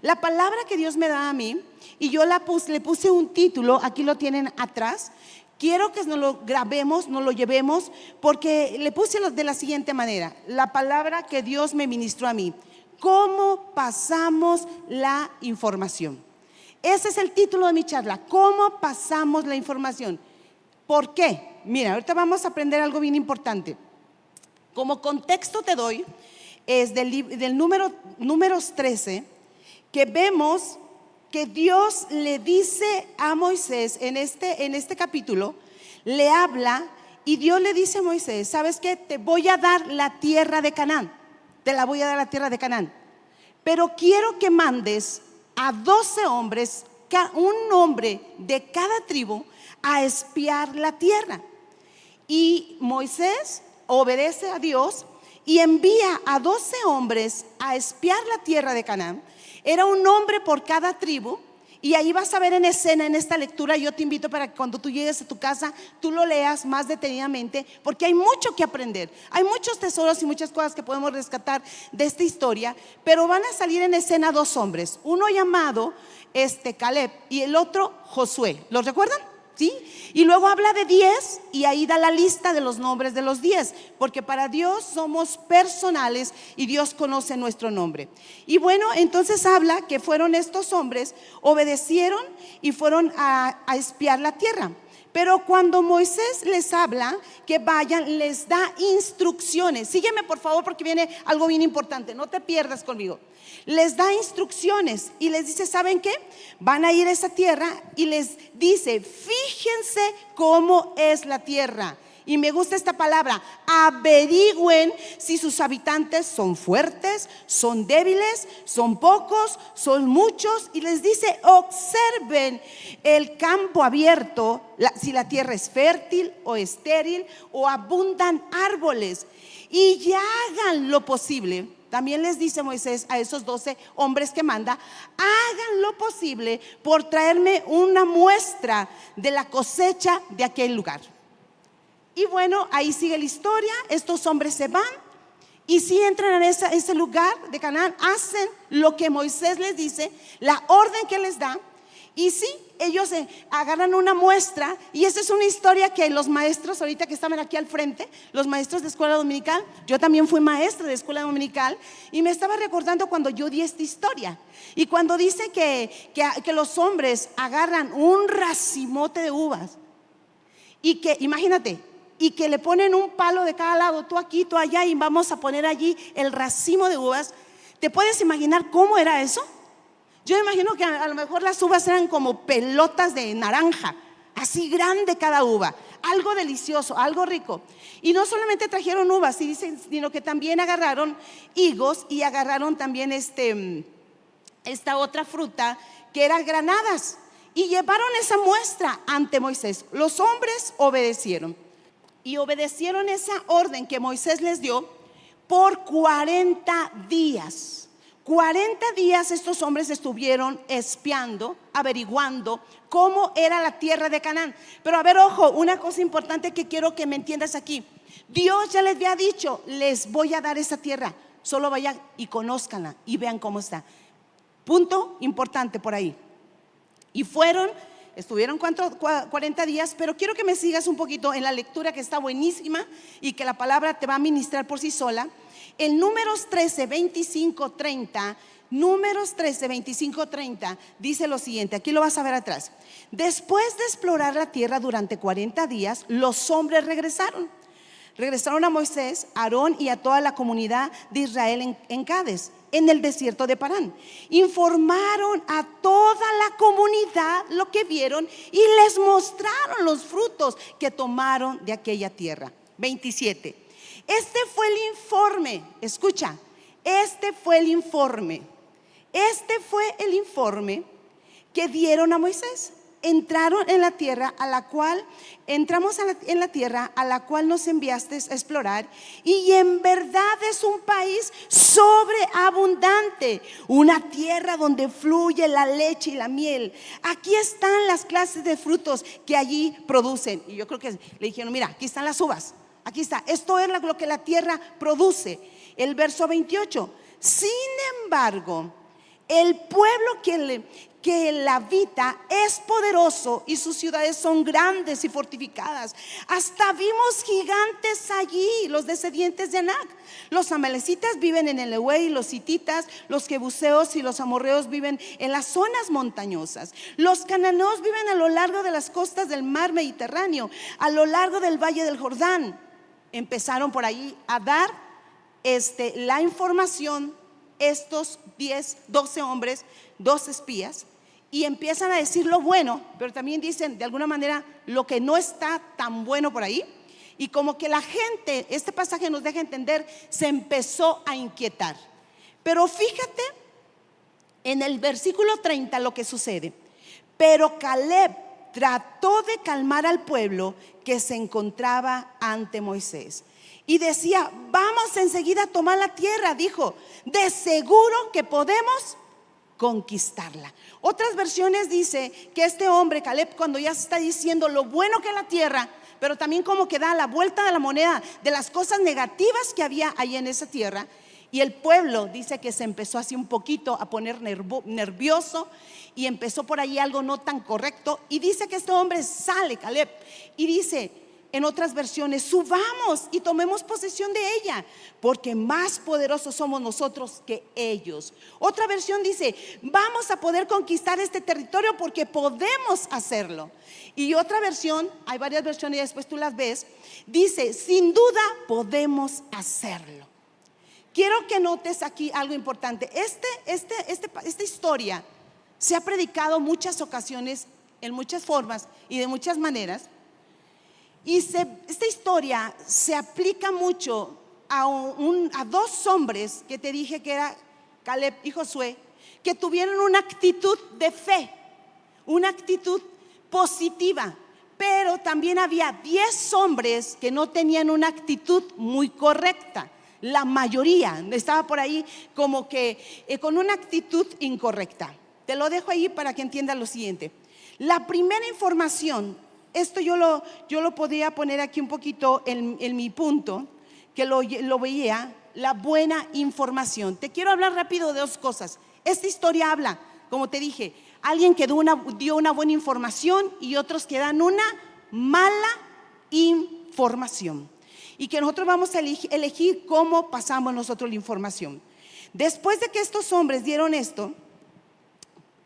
La palabra que Dios me da a mí, y yo le puse un título, aquí lo tienen atrás. Quiero que nos lo grabemos, nos lo llevemos, porque le puse de la siguiente manera: la palabra que Dios me ministró a mí. ¿Cómo pasamos la información? Ese es el título de mi charla. ¿Cómo pasamos la información? ¿Por qué? Mira, ahorita vamos a aprender algo bien importante. Como contexto te doy, es del números 13, que vemos que Dios le dice a Moisés en este capítulo, le habla y Dios le dice a Moisés: ¿sabes qué? Te voy a dar la tierra de Canaán, te la voy a dar la tierra de Canaán, pero quiero que mandes a 12 hombres, un hombre de cada tribu, a espiar la tierra. Y Moisés obedece a Dios y envía a 12 hombres a espiar la tierra de Canaán. Era un hombre por cada tribu. Y ahí vas a ver en escena, en esta lectura. Yo te invito para que cuando tú llegues a tu casa, tú lo leas más detenidamente, porque hay mucho que aprender. Hay muchos tesoros y muchas cosas que podemos rescatar de esta historia. Pero van a salir en escena 2 hombres, uno llamado Caleb y el otro Josué. ¿Los recuerdan? ¿Sí? Y luego habla de 10 y ahí da la lista de los nombres de los 10, porque para Dios somos personales y Dios conoce nuestro nombre. Y bueno, entonces habla que fueron estos hombres, obedecieron y fueron a espiar la tierra. Pero cuando Moisés les habla que vayan, les da instrucciones. Sígueme por favor, porque viene algo bien importante, no te pierdas conmigo. Les da instrucciones y les dice: ¿saben qué? Van a ir a esa tierra, y les dice: fíjense cómo es la tierra. Y me gusta esta palabra: averigüen si sus habitantes son fuertes, son débiles, son pocos, son muchos. Y les dice: observen el campo abierto, si la tierra es fértil o estéril, o abundan árboles, y ya hagan lo posible. También les dice Moisés a esos 12 hombres que manda: hagan lo posible por traerme una muestra de la cosecha de aquel lugar. Y bueno, ahí sigue la historia. Estos hombres se van y si entran a ese lugar de Canaán, hacen lo que Moisés les dice, la orden que les da. Y sí, ellos agarran una muestra. Y esa es una historia que los maestros, ahorita que estaban aquí al frente, los maestros de escuela dominical, yo también fui maestra de escuela dominical, y me estaba recordando cuando yo di esta historia. Y cuando dice que los hombres agarran un racimote de uvas, y que, imagínate, y que le ponen un palo de cada lado, tú aquí, tú allá, y vamos a poner allí el racimo de uvas. ¿Te puedes imaginar cómo era eso? Yo me imagino que a lo mejor las uvas eran como pelotas de naranja, así grande cada uva, algo delicioso, algo rico. Y no solamente trajeron uvas, sino que también agarraron higos, y agarraron también esta otra fruta que eran granadas, y llevaron esa muestra ante Moisés. Los hombres obedecieron, y obedecieron esa orden que Moisés les dio por 40 días. 40 días estos hombres estuvieron espiando, averiguando cómo era la tierra de Canaán. Pero a ver, ojo, una cosa importante que quiero que me entiendas aquí. Dios ya les había dicho: les voy a dar esa tierra, solo vayan y conózcanla y vean cómo está. Punto importante por ahí. Y estuvieron 40 días, pero quiero que me sigas un poquito en la lectura, que está buenísima y que la palabra te va a ministrar por sí sola. En Números 13, 25, 30, dice lo siguiente, aquí lo vas a ver atrás. Después de explorar la tierra durante 40 días, los hombres regresaron a Moisés, a Aarón y a toda la comunidad de Israel en Cades, en el desierto de Parán. Informaron a toda la comunidad lo que vieron y les mostraron los frutos que tomaron de aquella tierra. 27. Este fue el informe, escucha, este fue el informe que dieron a Moisés. Entramos en la tierra a la cual nos enviaste a explorar, y en verdad es un país sobreabundante, una tierra donde fluye la leche y la miel. Aquí están las clases de frutos que allí producen. Y yo creo que le dijeron: mira, aquí están las uvas, aquí está, esto es lo que la tierra produce. El verso 28: sin embargo, El pueblo que la habita es poderoso y sus ciudades son grandes y fortificadas. Hasta vimos gigantes allí, los descendientes de Anac. Los amalecitas viven en el Ewe, los hititas, los jebuseos y los amorreos viven en las zonas montañosas. Los cananeos viven a lo largo de las costas del mar Mediterráneo, a lo largo del valle del Jordán. Empezaron por ahí a dar la información, estos 12 hombres, 2 espías, y empiezan a decir lo bueno, pero también dicen de alguna manera lo que no está tan bueno por ahí. Y como que la gente, este pasaje nos deja entender, se empezó a inquietar. Pero fíjate en el versículo 30 lo que sucede. Pero Caleb trató de calmar al pueblo que se encontraba ante Moisés y decía: vamos enseguida a tomar la tierra. Dijo: de seguro que podemos conquistarla. Otras versiones dice que este hombre Caleb, cuando ya se está diciendo lo bueno que es la tierra, pero también como que da la vuelta de la moneda de las cosas negativas que había ahí en esa tierra, y el pueblo dice que se empezó así un poquito a poner nervioso, y empezó por ahí algo no tan correcto, y dice que este hombre sale, Caleb, y dice en otras versiones: subamos y tomemos posesión de ella, porque más poderosos somos nosotros que ellos. Otra versión dice: vamos a poder conquistar este territorio porque podemos hacerlo. Y otra versión, hay varias versiones y después tú las ves, dice: sin duda podemos hacerlo. Quiero que notes aquí algo importante. Esta historia se ha predicado muchas ocasiones, en muchas formas y de muchas maneras. Y esta historia se aplica mucho a 2 hombres que te dije que era Caleb y Josué, que tuvieron una actitud de fe, una actitud positiva. Pero también había 10 hombres que no tenían una actitud muy correcta. La mayoría estaba por ahí como que con una actitud incorrecta. Te lo dejo ahí para que entiendas lo siguiente. La primera información, esto yo lo podía poner aquí un poquito en mi punto, que lo veía, la buena información. Te quiero hablar rápido de 2 cosas. Esta historia habla, como te dije, alguien que dio una buena información y otros que dan una mala información. Y que nosotros vamos a elegir cómo pasamos nosotros la información. Después de que estos hombres dieron esto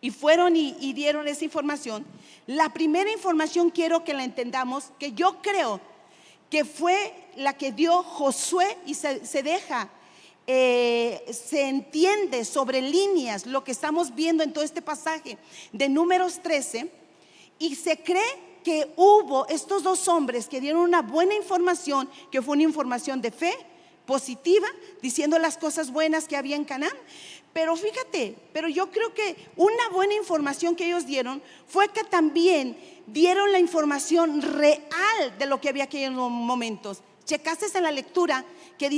y fueron y dieron esa información, la primera información quiero que la entendamos, que yo creo que fue la que dio Josué, y se entiende sobre líneas lo que estamos viendo en todo este pasaje de Números 13, y se cree que hubo estos 2 hombres que dieron una buena información, que fue una información de fe positiva, diciendo las cosas buenas que había en Canaán. Pero fíjate, yo creo que una buena información que ellos dieron fue que también dieron la información real de lo que había aquellos momentos. Checaste en la lectura que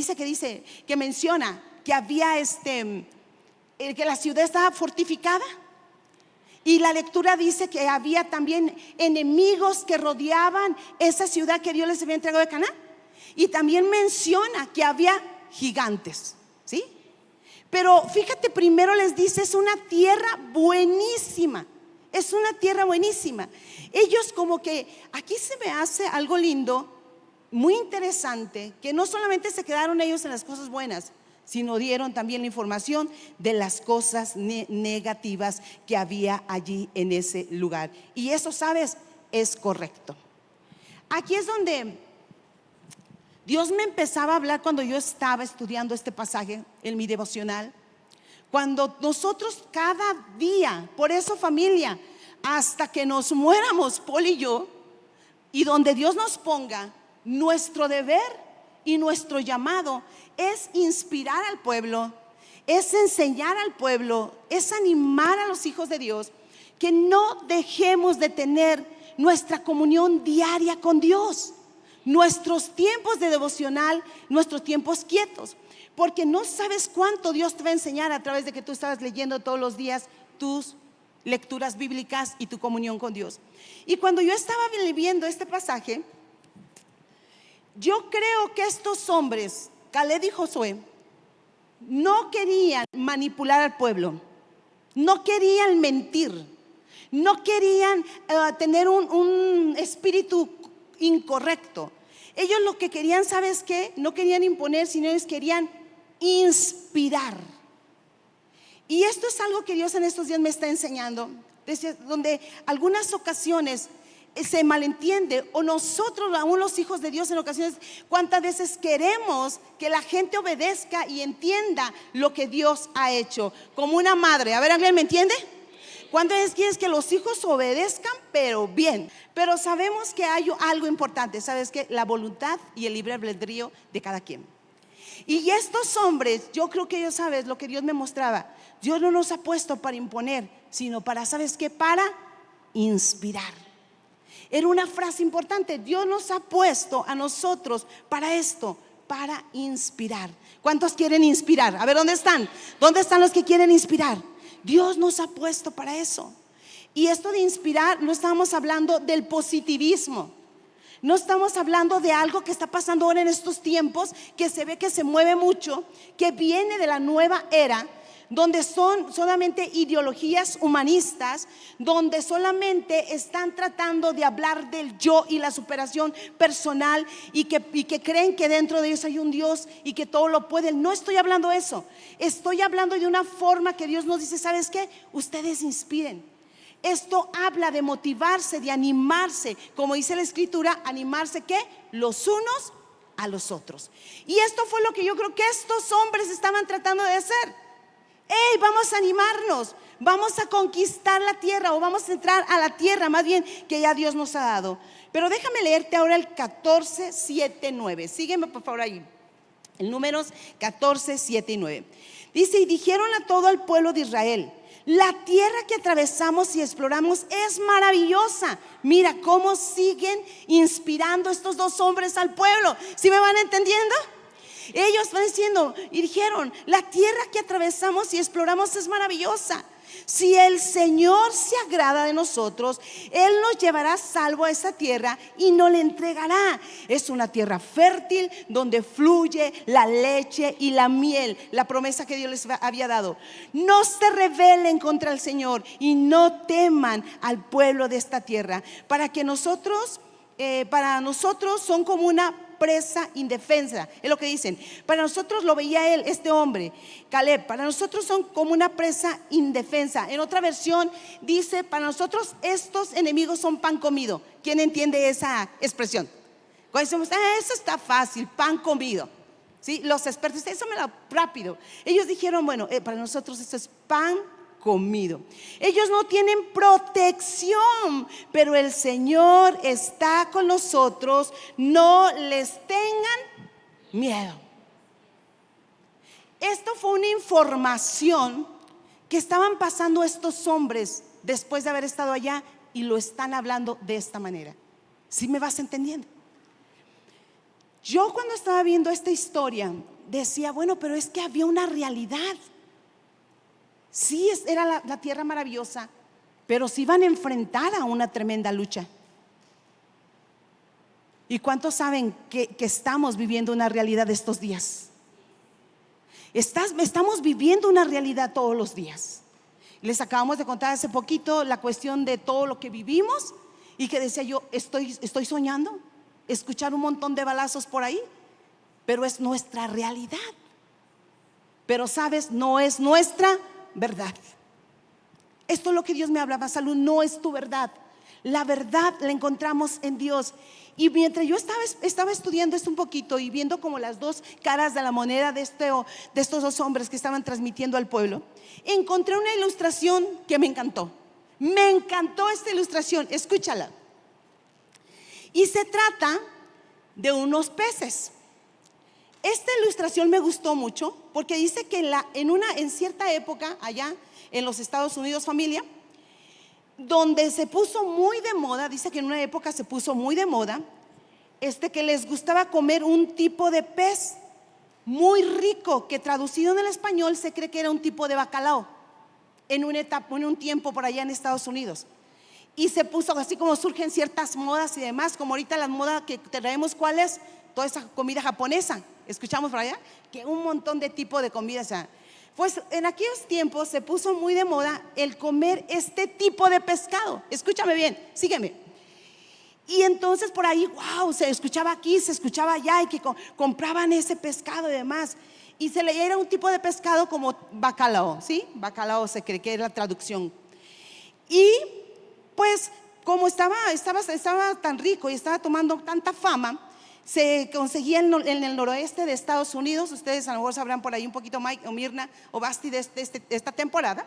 menciona que había que la ciudad estaba fortificada. Y la lectura dice que había también enemigos que rodeaban esa ciudad que Dios les había entregado de Canaán. Y también menciona que había gigantes, ¿sí? Pero fíjate, primero les dice: es una tierra buenísima. Es una tierra buenísima. Ellos como que, aquí se me hace algo lindo, muy interesante, que no solamente se quedaron ellos en las cosas buenas, sino dieron también la información de las cosas negativas que había allí en ese lugar. Y eso, sabes, es correcto. Aquí es donde Dios me empezaba a hablar cuando yo estaba estudiando este pasaje en mi devocional. Cuando nosotros cada día, por eso, familia, hasta que nos muéramos, Paul y yo, y donde Dios nos ponga, nuestro deber y nuestro llamado es inspirar al pueblo, es enseñar al pueblo, es animar a los hijos de Dios que no dejemos de tener nuestra comunión diaria con Dios, nuestros tiempos de devocional, nuestros tiempos quietos, porque no sabes cuánto Dios te va a enseñar a través de que tú estás leyendo todos los días tus lecturas bíblicas y tu comunión con Dios. Y cuando yo estaba viendo este pasaje, yo creo que estos hombres, Caleb y Josué, no querían manipular al pueblo. no querían mentir, no querían tener un espíritu incorrecto. Ellos lo que querían, ¿sabes qué? No querían imponer, sino ellos querían inspirar. Y esto es algo que Dios en estos días me está enseñando, donde algunas ocasiones se malentiende, o nosotros, aún los hijos de Dios, en ocasiones, cuántas veces queremos que la gente obedezca y entienda lo que Dios ha hecho, como una madre. A ver, ¿alguien me entiende? ¿Cuántas veces quieres que los hijos obedezcan, pero bien? Pero sabemos que hay algo importante, ¿sabes qué? La voluntad y el libre albedrío de cada quien. Y estos hombres, yo creo que ellos, ¿sabes? Lo que Dios me mostraba, Dios no nos ha puesto para imponer, sino para, ¿sabes qué? Para inspirar. Era una frase importante. Dios nos ha puesto a nosotros para esto, para inspirar. ¿Cuántos quieren inspirar? A ver, ¿dónde están? ¿Dónde están los que quieren inspirar? Dios nos ha puesto para eso. Y esto de inspirar, no estamos hablando del positivismo, no estamos hablando de algo que está pasando ahora en estos tiempos, que se ve que se mueve mucho, que viene de la nueva era, donde son solamente ideologías humanistas, donde solamente están tratando de hablar del yo y la superación personal, y que creen que dentro de ellos hay un Dios y que todo lo pueden. No estoy hablando de eso, estoy hablando de una forma que Dios nos dice: ¿sabes qué? Ustedes inspiren. Esto habla de motivarse, de animarse, como dice la Escritura, animarse ¿qué? Los unos a los otros. Y esto fue lo que yo creo que estos hombres estaban tratando de hacer. Hey, vamos a animarnos, vamos a conquistar la tierra, o vamos a entrar a la tierra más bien que ya Dios nos ha dado. Pero déjame leerte ahora el 14, 7, 9. Sígueme por favor ahí. El Números 14, 7 y 9. Dice: y dijeron a todo el pueblo de Israel: la tierra que atravesamos y exploramos es maravillosa. Mira cómo siguen inspirando estos dos hombres al pueblo. ¿Sí me van entendiendo? Ellos van diciendo y dijeron: la tierra que atravesamos y exploramos es maravillosa. Si el Señor se agrada de nosotros, Él nos llevará salvo a esa tierra y nos la entregará. Es una tierra fértil donde fluye la leche y la miel, la promesa que Dios les había dado. No se rebelen contra el Señor y no teman al pueblo de esta tierra, para nosotros son como una presa indefensa. Es lo que dicen. Para nosotros, lo veía él, este hombre, Caleb, para nosotros son como una presa indefensa. En otra versión dice: para nosotros estos enemigos son pan comido. ¿Quién entiende esa expresión? Cuando decimos: eso está fácil, pan comido. ¿Sí? Los expertos, eso me lo rápido. Ellos dijeron: bueno, para nosotros esto es pan comido. Ellos no tienen protección, pero el Señor está con nosotros. No les tengan miedo. Esto fue una información que estaban pasando estos hombres después de haber estado allá, y lo están hablando de esta manera. ¿Sí me vas entendiendo? Yo, cuando estaba viendo esta historia, decía: bueno, pero es que había una realidad. Sí, era la tierra maravillosa, pero se iban a enfrentar a una tremenda lucha. ¿Y cuántos saben que estamos viviendo una realidad de estos días? Estamos viviendo una realidad todos los días. Les acabamos de contar hace poquito la cuestión de todo lo que vivimos, y que decía yo: estoy soñando, escuchar un montón de balazos por ahí, pero es nuestra realidad. Pero sabes, no es nuestra verdad. Esto es lo que Dios me hablaba: Salud, no es tu verdad. La verdad la encontramos en Dios. Y mientras yo estaba estudiando esto un poquito y viendo como las dos caras de la moneda de estos dos hombres que estaban transmitiendo al pueblo, encontré una ilustración que me encantó. Me encantó esta ilustración, escúchala. Y se trata de unos peces. Esta ilustración me gustó mucho porque dice que en cierta época allá en los Estados Unidos, familia, donde se puso muy de moda, dice que en una época se puso muy de moda, que les gustaba comer un tipo de pez muy rico, que traducido en el español se cree que era un tipo de bacalao, en un tiempo por allá en Estados Unidos. Y se puso, así como surgen ciertas modas y demás, como ahorita la moda que traemos, ¿cuál es? Toda esa comida japonesa. Escuchamos por allá que un montón de tipos de comida. Pues en aquellos tiempos se puso muy de moda el comer este tipo de pescado. Escúchame bien, sígueme. Y entonces por ahí, wow, se escuchaba aquí, se escuchaba allá, y que compraban ese pescado y demás. Y se le era un tipo de pescado como bacalao, ¿sí? Bacalao se cree que es la traducción. Y pues como estaba tan rico y estaba tomando tanta fama, se conseguía en el noroeste de Estados Unidos. Ustedes a lo mejor sabrán por ahí un poquito, Mike o Mirna o Basti, de esta temporada.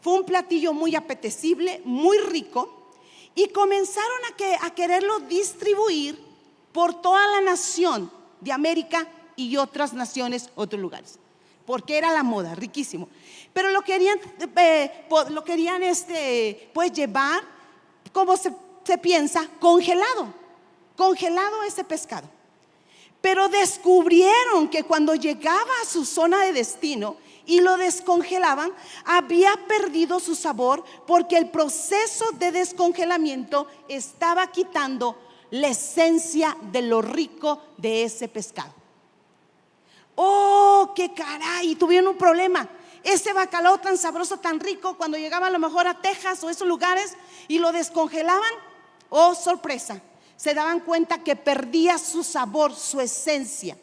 Fue un platillo muy apetecible, muy rico, y comenzaron a quererlo distribuir por toda la nación de América y otras naciones, otros lugares, porque era la moda, riquísimo. Pero lo querían pues llevar, como se piensa, congelado ese pescado. Pero descubrieron que cuando llegaba a su zona de destino y lo descongelaban, había perdido su sabor, porque el proceso de descongelamiento estaba quitando la esencia de lo rico de ese pescado. ¡Oh, qué caray! Tuvieron un problema. Ese bacalao tan sabroso, tan rico, cuando llegaba a lo mejor a Texas o esos lugares y lo descongelaban, ¡oh, sorpresa! Se daban cuenta que perdía su sabor, su esencia.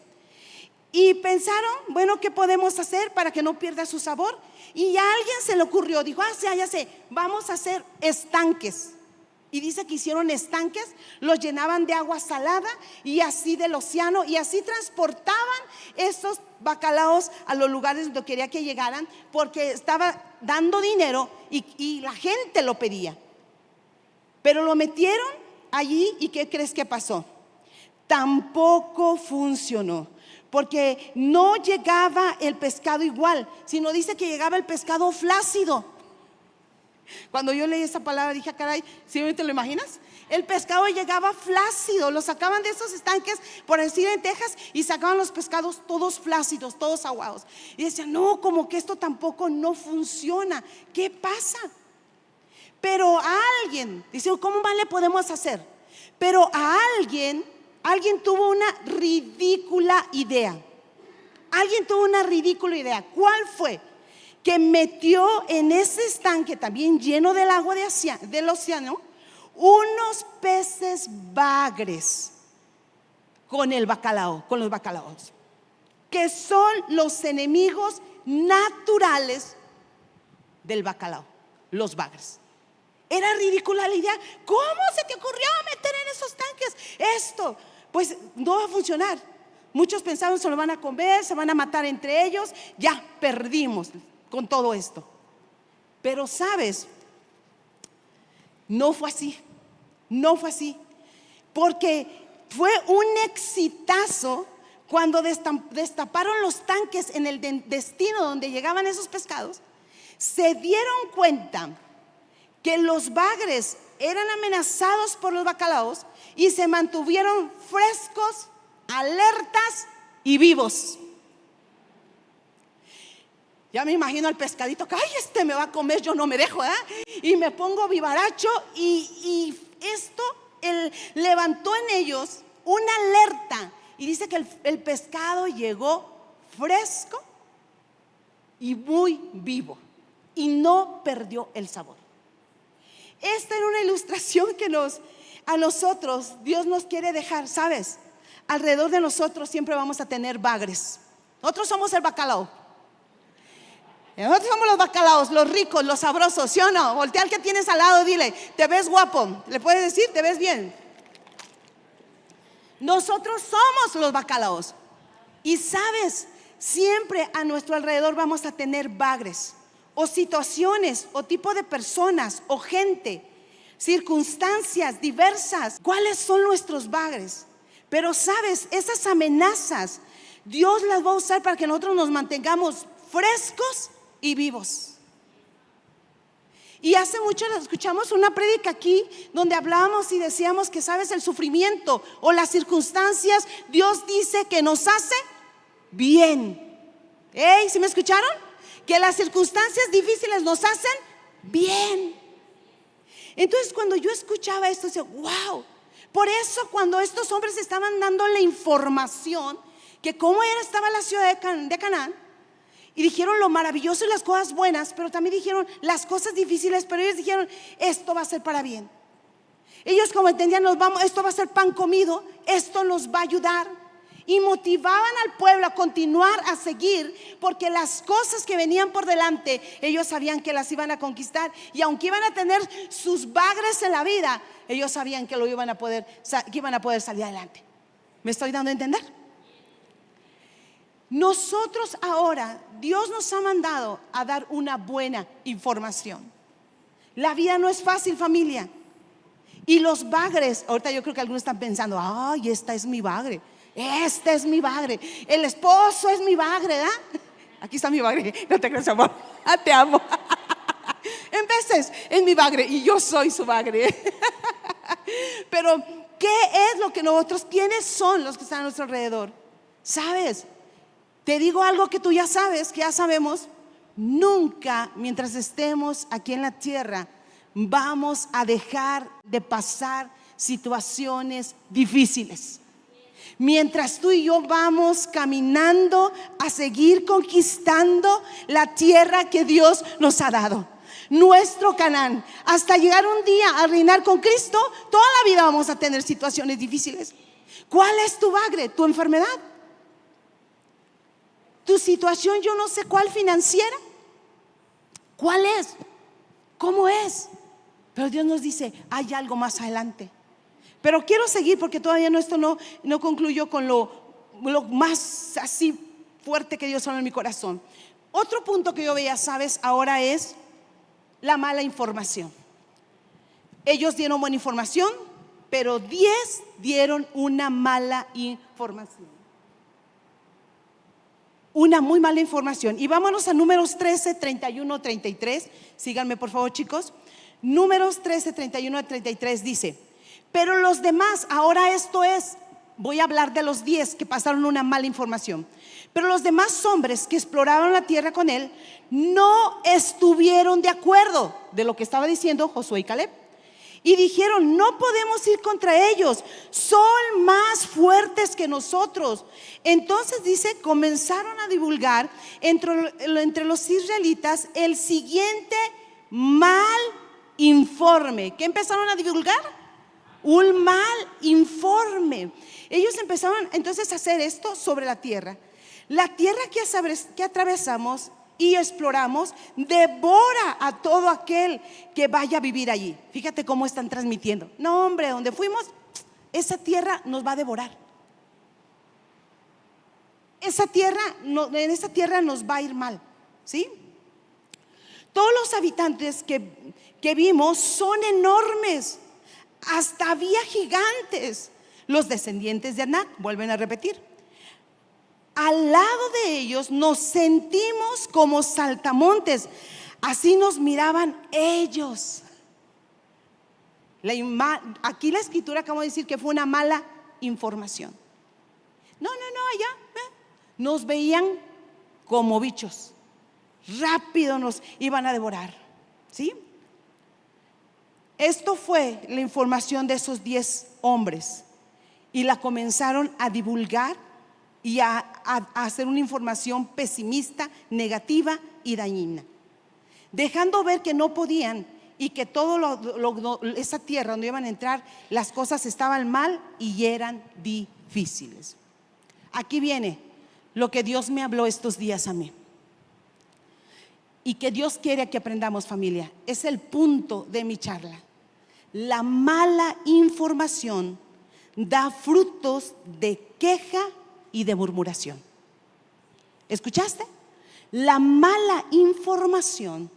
Y pensaron, bueno, ¿qué podemos hacer para que no pierda su sabor? Y a alguien se le ocurrió, dijo, ya sé, vamos a hacer estanques. Y dice que hicieron estanques, los llenaban de agua salada y así del océano, y así transportaban esos bacalaos a los lugares donde quería que llegaran, porque estaba dando dinero y la gente lo pedía. Pero lo metieron allí, ¿y qué crees que pasó? Tampoco funcionó, porque no llegaba el pescado igual, sino dice que llegaba el pescado flácido. Cuando yo leí esa palabra dije, caray, ¿sí te lo imaginas? El pescado llegaba flácido, lo sacaban de esos estanques, por decir en Texas, y sacaban los pescados todos flácidos, todos aguados. Y decían, no, como que esto tampoco no funciona, ¿qué pasa? Pero a alguien, dice, ¿cómo más le podemos hacer? Pero a alguien tuvo una ridícula idea. Alguien tuvo una ridícula idea. ¿Cuál fue? Que metió en ese estanque también lleno del agua del océano unos peces bagres con los bacalaos, que son los enemigos naturales del bacalao, los bagres. Era ridícula la idea. ¿Cómo se te ocurrió meter en esos tanques esto? Pues no va a funcionar. Muchos pensaron, se lo van a comer, se van a matar entre ellos, ya perdimos con todo esto. Pero sabes, no fue así, porque fue un exitazo cuando destaparon los tanques en el destino donde llegaban esos pescados. Se dieron cuenta que los bagres eran amenazados por los bacalaos y se mantuvieron frescos, alertas y vivos. Ya me imagino al pescadito que, ay, me va a comer, yo no me dejo, y me pongo vivaracho, y esto levantó en ellos una alerta, y dice que el pescado llegó fresco y muy vivo y no perdió el sabor. Esta era una ilustración que a nosotros Dios nos quiere dejar, ¿sabes? Alrededor de nosotros siempre vamos a tener bagres. Nosotros somos el bacalao. Nosotros somos los bacalaos, los ricos, los sabrosos, ¿sí o no? Voltea al que tienes al lado, dile, te ves guapo. ¿Le puedes decir, te ves bien? Nosotros somos los bacalaos. Y sabes, siempre a nuestro alrededor vamos a tener bagres, o situaciones, o tipo de personas, o gente, circunstancias diversas. ¿Cuáles son nuestros bagres? Pero sabes, esas amenazas Dios las va a usar para que nosotros nos mantengamos frescos y vivos. Y hace mucho escuchamos una prédica aquí donde hablábamos y decíamos que, sabes, el sufrimiento o las circunstancias, Dios dice que nos hace bien. ¿Sí me escucharon? Que las circunstancias difíciles nos hacen bien. Entonces cuando yo escuchaba esto, decía, wow. Por eso cuando estos hombres estaban dando la información que cómo estaba la ciudad de Canaán, Y dijeron lo maravilloso y las cosas buenas, pero también dijeron las cosas difíciles, pero ellos dijeron, esto va a ser para bien. Ellos como entendían, esto va a ser pan comido, esto nos va a ayudar. Y motivaban al pueblo a continuar a seguir, porque las cosas que venían por delante, ellos sabían que las iban a conquistar. Y aunque iban a tener sus bagres en la vida, ellos sabían que iban a poder salir adelante. ¿Me estoy dando a entender? Nosotros ahora, Dios nos ha mandado a dar una buena información. La vida no es fácil, familia. Y los bagres, ahorita yo creo que algunos están pensando, ay, esta es mi bagre, este es mi bagre, el esposo es mi bagre, ¿verdad? Aquí está mi bagre, no te creas, amor, te amo. En veces es mi bagre y yo soy su bagre. Pero ¿qué es lo que nosotros, quiénes son los que están a nuestro alrededor? ¿Sabes? Te digo algo que tú ya sabes, que ya sabemos. Nunca, mientras estemos aquí en la tierra, vamos a dejar de pasar situaciones difíciles. Mientras tú y yo vamos caminando a seguir conquistando la tierra que Dios nos ha dado, nuestro Canaán, hasta llegar un día a reinar con Cristo, toda la vida vamos a tener situaciones difíciles. ¿Cuál es tu bagre? ¿Tu enfermedad? ¿Tu situación, yo no sé cuál, financiera? ¿Cuál es? ¿Cómo es? Pero Dios nos dice, hay algo más adelante. Pero quiero seguir porque todavía esto no concluyó con lo más así fuerte que Dios habló en mi corazón. Otro punto que yo veía, ¿sabes? Ahora es la mala información. Ellos dieron buena información, pero 10 dieron una mala información. Una muy mala información. Y vámonos a Números 13, 31, 33. Síganme por favor, chicos. Números 13, 31 a 33 dice: pero los demás, ahora esto es, voy a hablar de los 10 que pasaron una mala información. Pero los demás hombres que exploraron la tierra con él no estuvieron de acuerdo de lo que estaba diciendo Josué y Caleb. Y dijeron, no podemos ir contra ellos, son más fuertes que nosotros. Entonces dice, comenzaron a divulgar entre los israelitas el siguiente mal informe. ¿Qué empezaron a divulgar? Un mal informe. Ellos empezaron entonces a hacer esto sobre la tierra. La tierra que atravesamos y exploramos devora a todo aquel que vaya a vivir allí. Fíjate cómo están transmitiendo. No, hombre, donde fuimos, esa tierra nos va a devorar. En esa tierra nos va a ir mal, ¿sí? Todos los habitantes que vimos son enormes. Hasta había gigantes. Los descendientes de Anac, vuelven a repetir. Al lado de ellos nos sentimos como saltamontes. Así nos miraban ellos. Aquí la escritura acaba de decir que fue una mala información. No, allá nos veían como bichos. Rápido nos iban a devorar, ¿sí? Esto fue la información de esos 10 hombres. Y la comenzaron a divulgar y a hacer una información pesimista, negativa y dañina, dejando ver que no podían y que esa tierra donde iban a entrar, las cosas estaban mal y eran difíciles. Aquí viene lo que Dios me habló estos días a mí y que Dios quiere que aprendamos, familia. Es el punto de mi charla. La mala información da frutos de queja y de murmuración. ¿Escuchaste? La mala información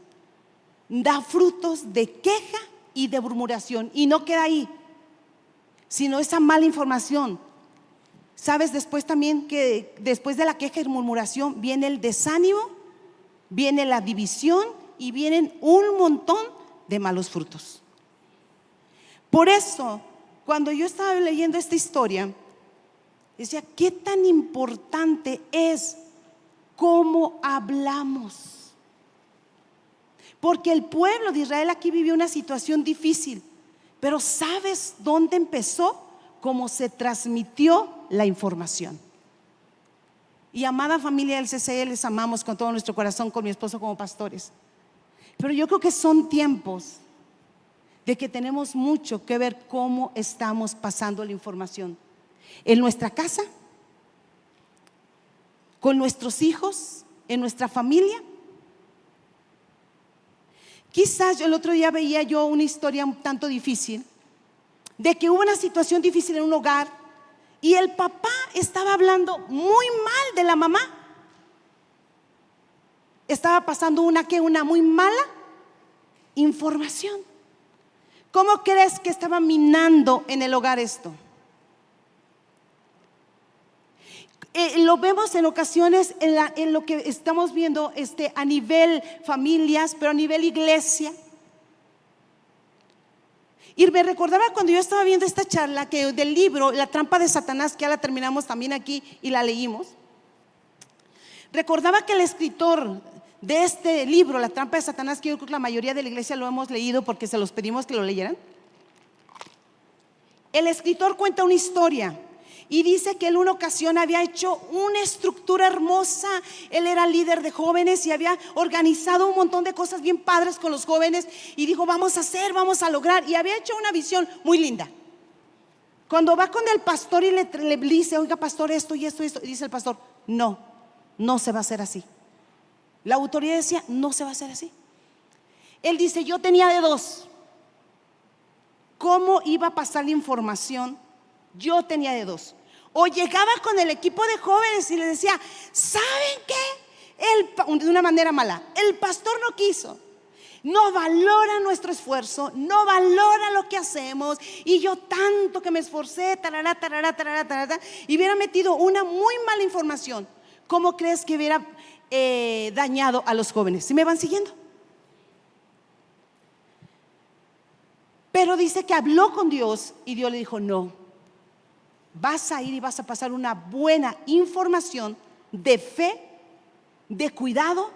da frutos de queja y de murmuración. Y no queda ahí, sino esa mala información. ¿Sabes? Después también que después de la queja y murmuración viene el desánimo, viene la división y vienen un montón de malos frutos. Por eso, cuando yo estaba leyendo esta historia, decía, ¿qué tan importante es cómo hablamos? Porque el pueblo de Israel aquí vivió una situación difícil, pero ¿sabes dónde empezó? Cómo se transmitió la información. Y amada familia del CCE, les amamos con todo nuestro corazón, con mi esposo como pastores. Pero yo creo que son tiempos de que tenemos mucho que ver cómo estamos pasando la información en nuestra casa, con nuestros hijos, en nuestra familia. Quizás el otro día veía yo una historia un tanto difícil, de que hubo una situación difícil en un hogar y el papá estaba hablando muy mal de la mamá. Estaba pasando una muy mala información. ¿Cómo crees que estaba minando en el hogar esto? Lo vemos en ocasiones en lo que estamos viendo a nivel familias, pero a nivel iglesia. Y me recordaba cuando yo estaba viendo esta charla que del libro La trampa de Satanás, que ya la terminamos también aquí y la leímos. Recordaba que el escritor de este libro, La trampa de Satanás, que yo creo que la mayoría de la iglesia lo hemos leído porque se los pedimos que lo leyeran. El escritor cuenta una historia y dice que en una ocasión había hecho una estructura hermosa. Él era líder de jóvenes y había organizado un montón de cosas bien padres con los jóvenes y dijo: vamos a hacer, vamos a lograr. Y había hecho una visión muy linda. Cuando va con el pastor y le dice: oiga, pastor, esto y esto y esto, y dice el pastor: no se va a hacer así. La autoridad decía: no se va a hacer así. Él dice: yo tenía de dos. ¿Cómo iba a pasar la información? Yo tenía de dos. O llegaba con el equipo de jóvenes y les decía: ¿saben qué? De una manera mala, el pastor no quiso, no valora nuestro esfuerzo, no valora lo que hacemos, y yo tanto que me esforcé, tarará, y hubiera metido una muy mala información. ¿Cómo crees que hubiera dañado a los jóvenes? ¿Sí me van siguiendo? Pero dice que habló con Dios y Dios le dijo: no, vas a ir y vas a pasar una buena información de fe, de cuidado,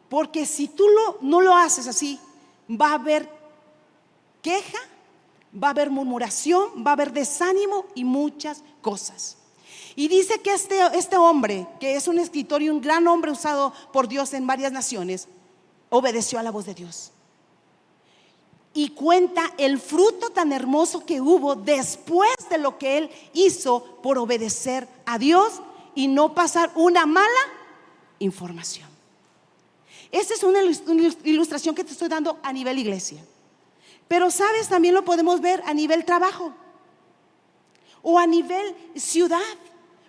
porque si tú no lo haces así, va a haber queja, va a haber murmuración, va a haber desánimo y muchas cosas. Y dice que este hombre, que es un escritor y un gran hombre usado por Dios en varias naciones, obedeció a la voz de Dios. Y cuenta el fruto tan hermoso que hubo después de lo que él hizo por obedecer a Dios y no pasar una mala información. Esta es una ilustración que te estoy dando a nivel iglesia. Pero sabes, también lo podemos ver a nivel trabajo, o a nivel ciudad,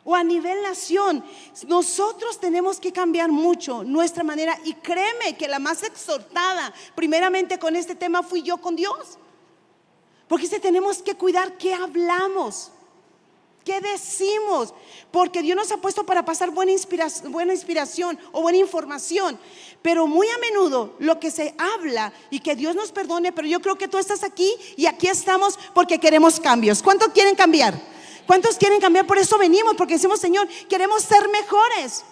o a nivel nación. Nosotros tenemos que cambiar mucho nuestra manera. Y créeme que la más exhortada primeramente con este tema fui yo con Dios, porque tenemos que cuidar qué hablamos, qué decimos, porque Dios nos ha puesto para pasar buena inspiración o buena información. Pero muy a menudo lo que se habla, y que Dios nos perdone, pero yo creo que tú estás aquí y aquí estamos porque queremos cambios. ¿Cuántos quieren cambiar? ¿Cuántos quieren cambiar? Por eso venimos, porque decimos: Señor, queremos ser mejores.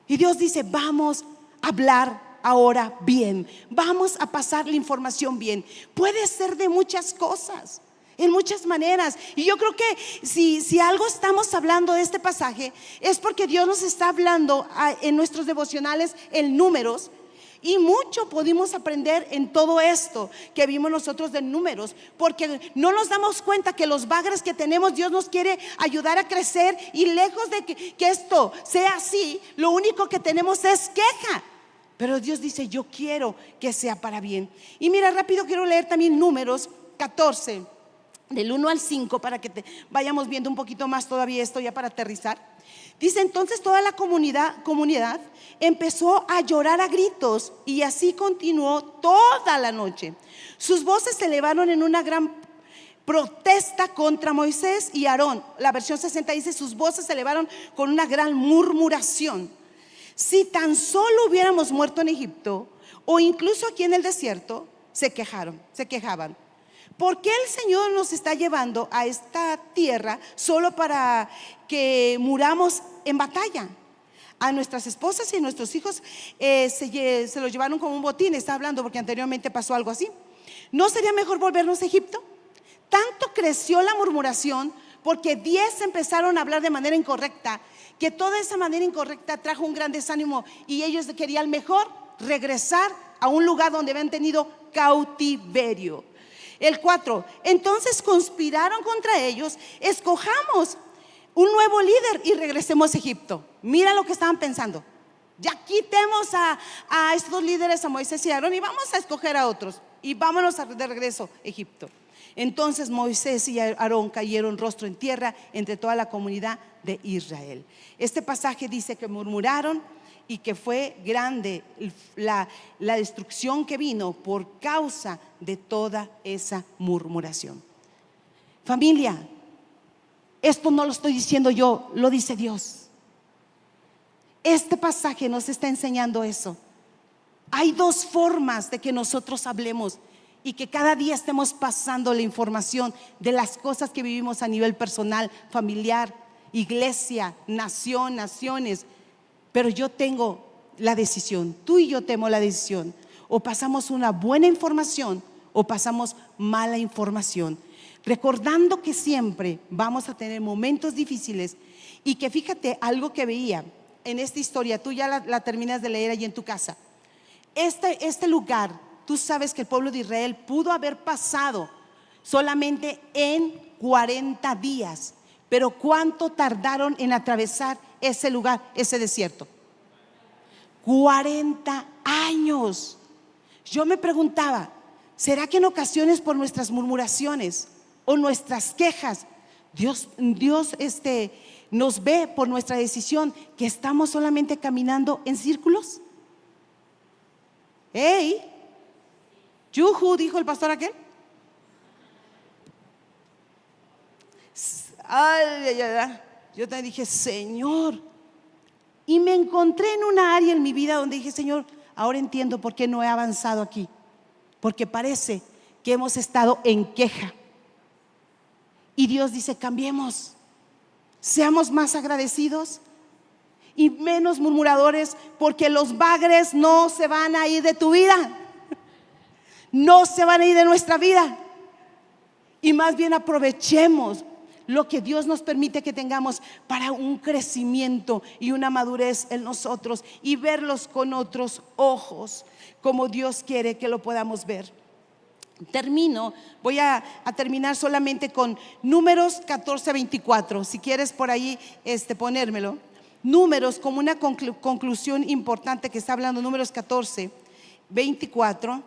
Y Dios dice: vamos a hablar ahora bien, vamos a pasar la información bien. Puede ser de muchas cosas, en muchas maneras. Y yo creo que si algo estamos hablando de este pasaje, es porque Dios nos está hablando en nuestros devocionales en Números. Y mucho pudimos aprender en todo esto que vimos nosotros de Números, porque no nos damos cuenta que los bagres que tenemos, Dios nos quiere ayudar a crecer, y lejos de que esto sea así, lo único que tenemos es queja. Pero Dios dice: yo quiero que sea para bien. Y mira, rápido quiero leer también Números 14, del 1 al 5, para que vayamos viendo un poquito más todavía esto, ya para aterrizar. Dice: entonces toda la comunidad empezó a llorar a gritos, y así continuó toda la noche. Sus voces se elevaron en una gran protesta contra Moisés y Aarón. La versión 60 dice: sus voces se elevaron con una gran murmuración. Si tan solo hubiéramos muerto en Egipto, o incluso aquí en el desierto, se quejaban. ¿Por qué el Señor nos está llevando a esta tierra solo para que muramos en batalla? A nuestras esposas y nuestros hijos se los llevaron como un botín. Está hablando porque anteriormente pasó algo así. ¿No sería mejor volvernos a Egipto? Tanto creció la murmuración porque 10 empezaron a hablar de manera incorrecta, que toda esa manera incorrecta trajo un gran desánimo y ellos querían mejor regresar a un lugar donde habían tenido cautiverio. El 4, entonces conspiraron contra ellos: escojamos un nuevo líder y regresemos a Egipto. Mira lo que estaban pensando: ya quitemos a estos líderes, a Moisés y a Aarón, y vamos a escoger a otros y vámonos de regreso a Egipto. Entonces Moisés y Aarón cayeron rostro en tierra entre toda la comunidad de Israel. Este pasaje dice que murmuraron y que fue grande la destrucción que vino por causa de toda esa murmuración. Familia, esto no lo estoy diciendo yo, lo dice Dios. Este pasaje nos está enseñando eso. Hay dos formas de que nosotros hablemos y que cada día estemos pasando la información de las cosas que vivimos a nivel personal, familiar, iglesia, nación, naciones. Pero yo tengo la decisión, tú y yo tenemos la decisión: o pasamos una buena información o pasamos mala información, recordando que siempre vamos a tener momentos difíciles. Y que fíjate algo que veía en esta historia, tú ya la terminas de leer allí en tu casa. Este lugar, tú sabes que el pueblo de Israel pudo haber pasado solamente en 40 días, pero ¿cuánto tardaron en atravesar ese lugar, ese desierto? 40 años. Yo me preguntaba, ¿será que en ocasiones por nuestras murmuraciones o nuestras quejas, Dios nos ve por nuestra decisión que estamos solamente caminando en círculos? ¡Ey! ¡Yujú!, dijo el pastor aquel. Ay. Yo te dije, Señor, y me encontré en una área en mi vida donde dije, Señor, ahora entiendo por qué no he avanzado aquí, porque parece que hemos estado en queja. Y Dios dice, cambiemos, seamos más agradecidos y menos murmuradores, porque los bagres no se van a ir de tu vida, no se van a ir de nuestra vida. Y más bien aprovechemos lo que Dios nos permite que tengamos para un crecimiento y una madurez en nosotros, y verlos con otros ojos, como Dios quiere que lo podamos ver. Voy a terminar solamente con Números 14:24. Si quieres por ahí ponérmelo. Números, como una conclusión importante que está hablando, Números 14:24.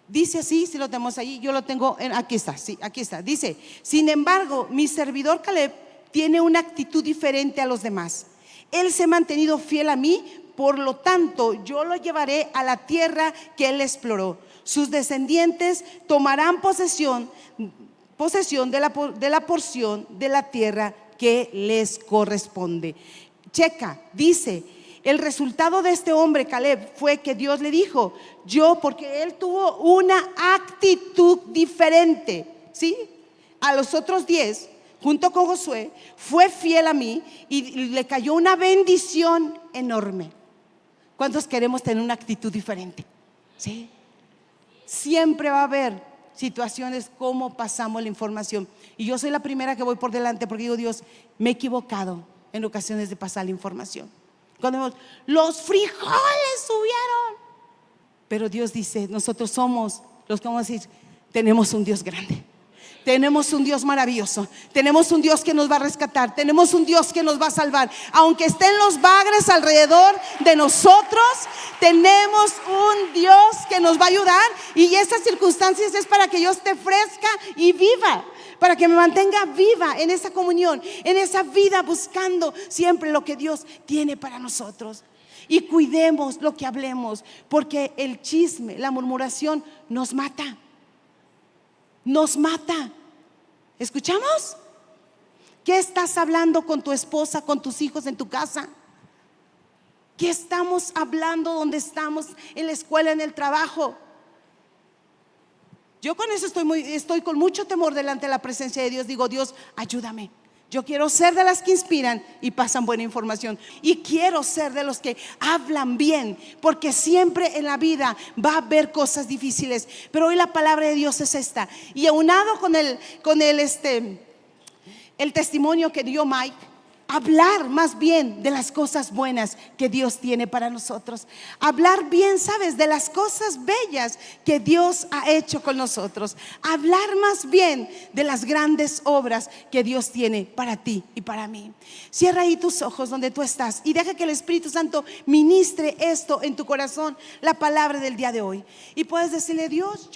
Dice así, si lo tenemos ahí, yo lo tengo, aquí está, sí, aquí está. Dice, sin embargo, mi servidor Caleb tiene una actitud diferente a los demás. Él se ha mantenido fiel a mí, por lo tanto, yo lo llevaré a la tierra que él exploró. Sus descendientes tomarán posesión de la porción de la tierra que les corresponde. Checa, dice, el resultado de este hombre Caleb fue que Dios le dijo, porque él tuvo una actitud diferente, ¿sí? A los otros 10, junto con Josué, fue fiel a mí y le cayó una bendición enorme. ¿Cuántos queremos tener una actitud diferente? ¿Sí? Siempre va a haber situaciones como pasamos la información. Y yo soy la primera que voy por delante, porque digo, Dios, me he equivocado en ocasiones de pasar la información. Cuando vemos, los frijoles subieron, pero Dios dice, nosotros somos los que vamos a decir, tenemos un Dios grande, tenemos un Dios maravilloso, tenemos un Dios que nos va a rescatar, tenemos un Dios que nos va a salvar. Aunque estén los bagres alrededor de nosotros, tenemos un Dios que nos va a ayudar, y esas circunstancias es para que yo esté fresca y viva, para que me mantenga viva en esa comunión, en esa vida, buscando siempre lo que Dios tiene para nosotros. Y cuidemos lo que hablemos, porque el chisme, la murmuración nos mata. Nos mata. ¿Escuchamos? ¿Qué estás hablando con tu esposa, con tus hijos en tu casa? ¿Qué estamos hablando donde estamos, en la escuela, en el trabajo? Yo con eso estoy con mucho temor delante de la presencia de Dios. Digo, Dios, ayúdame. Yo quiero ser de las que inspiran y pasan buena información, y quiero ser de los que hablan bien, porque siempre en la vida va a haber cosas difíciles, pero hoy la palabra de Dios es esta. Y aunado con el testimonio que dio Mike, hablar más bien de las cosas buenas que Dios tiene para nosotros. Hablar bien, ¿sabes? De las cosas bellas que Dios ha hecho con nosotros. Hablar más bien de las grandes obras que Dios tiene para ti y para mí. Cierra ahí tus ojos donde tú estás y deja que el Espíritu Santo ministre esto en tu corazón, la palabra del día de hoy. Y puedes decirle: Dios,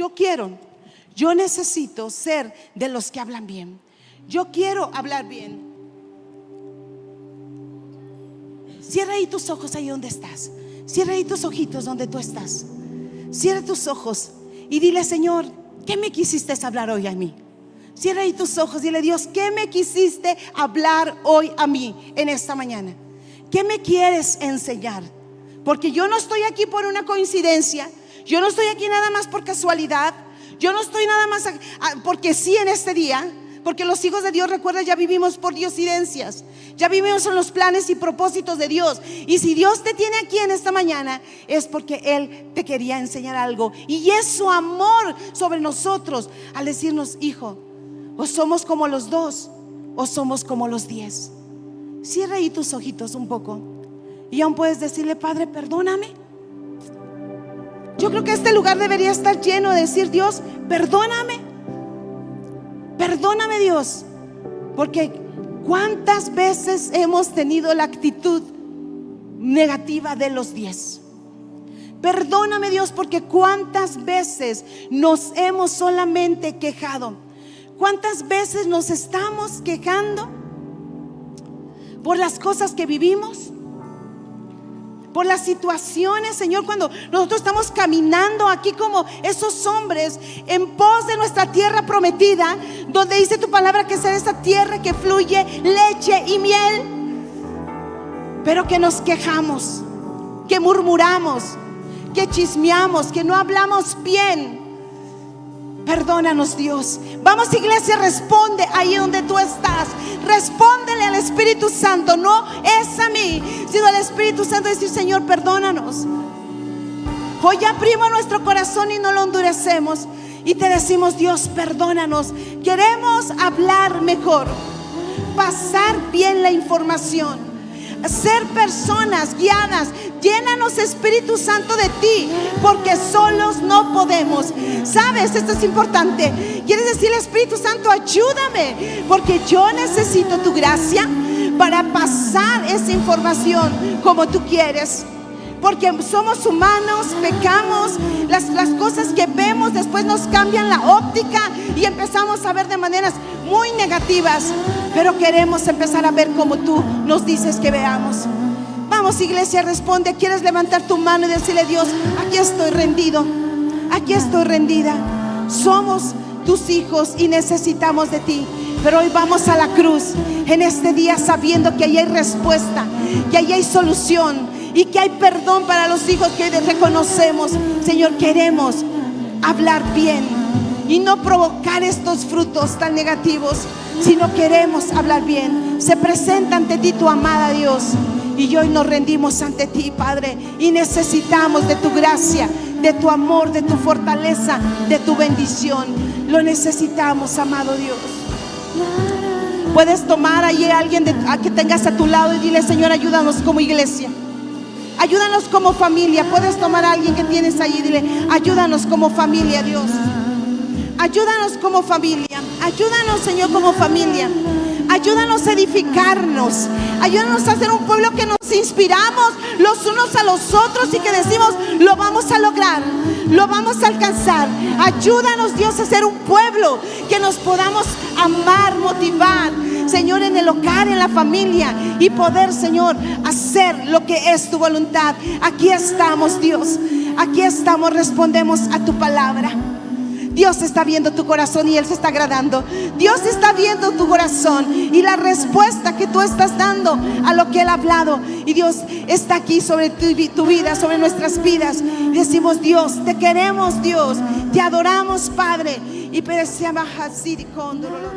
yo necesito ser de los que hablan bien. Yo quiero hablar bien. Cierra ahí tus ojos ahí donde estás. Cierra ahí tus ojitos donde tú estás. Cierra tus ojos y dile: Señor, ¿qué me quisiste hablar hoy a mí? Cierra ahí tus ojos, dile: Dios, ¿qué me quisiste hablar hoy a mí en esta mañana? ¿Qué me quieres enseñar? Porque yo no estoy aquí por una coincidencia. Yo no estoy aquí nada más por casualidad. Yo no estoy nada más porque sí en este día. Porque los hijos de Dios, recuerda, ya vivimos por diosidencias. Ya vivimos en los planes y propósitos de Dios. Y si Dios te tiene aquí en esta mañana, es porque Él te quería enseñar algo. Y es su amor sobre nosotros al decirnos: hijo, o somos como los 2 o somos como los 10. Cierra ahí tus ojitos un poco y aún puedes decirle: Padre, perdóname. Yo creo que este lugar debería estar lleno de decir: Dios, perdóname. Perdóname, Dios, porque cuántas veces hemos tenido la actitud negativa de los 10. Perdóname, Dios, porque cuántas veces nos hemos solamente quejado. Cuántas veces nos estamos quejando por las cosas que vivimos, por las situaciones, Señor, cuando nosotros estamos caminando aquí como esos hombres en pos de nuestra tierra prometida, donde dice tu palabra que será esta tierra que fluye leche y miel, pero que nos quejamos, que murmuramos, que chismeamos, que no hablamos bien. Perdónanos, Dios. Vamos, iglesia, responde ahí donde tú estás. Respóndele al Espíritu Santo. No es a mí, sino al Espíritu Santo. Decir: Señor, perdónanos. Hoy abrimos nuestro corazón y no lo endurecemos y te decimos: Dios, perdónanos. Queremos hablar mejor, pasar bien la información, ser personas guiadas. Llénanos, Espíritu Santo, de ti, porque solos no podemos. ¿Sabes? Esto es importante. Quieres decirle: Espíritu Santo, ayúdame, porque yo necesito tu gracia para pasar esa información como tú quieres. Porque somos humanos, pecamos, las cosas que vemos después nos cambian la óptica y empezamos a ver de maneras muy negativas. Pero queremos empezar a ver como tú nos dices que veamos. Vamos, iglesia, responde. ¿Quieres levantar tu mano y decirle: Dios, aquí estoy rendido, aquí estoy rendida? Somos tus hijos y necesitamos de ti. Pero hoy vamos a la cruz en este día sabiendo que ahí hay respuesta, que ahí hay solución y que hay perdón para los hijos que hoy reconocemos. Señor, queremos hablar bien y no provocar estos frutos tan negativos, sino queremos hablar bien. Se presenta ante ti tu amada Dios, y hoy nos rendimos ante ti, Padre, y necesitamos de tu gracia, de tu amor, de tu fortaleza, de tu bendición. Lo necesitamos, amado Dios. Puedes tomar ahí a alguien que tengas a tu lado y dile: Señor, ayúdanos como iglesia, ayúdanos como familia. Puedes tomar a alguien que tienes ahí y dile: ayúdanos como familia, Dios. Ayúdanos como familia. Ayúdanos, Señor, como familia. Ayúdanos a edificarnos. Ayúdanos a ser un pueblo que nos inspiramos los unos a los otros y que decimos: lo vamos a lograr, lo vamos a alcanzar. Ayúdanos, Dios, a ser un pueblo que nos podamos amar, motivar, Señor, en el hogar, en la familia, y poder, Señor, hacer lo que es tu voluntad. Aquí estamos, Dios. Aquí estamos, respondemos a tu palabra. Dios está viendo tu corazón y Él se está agradando. Dios está viendo tu corazón y la respuesta que tú estás dando a lo que Él ha hablado. Y Dios está aquí sobre tu vida, sobre nuestras vidas. Y decimos: Dios, te queremos, Dios. Te adoramos, Padre. Y perecemos así con dolor.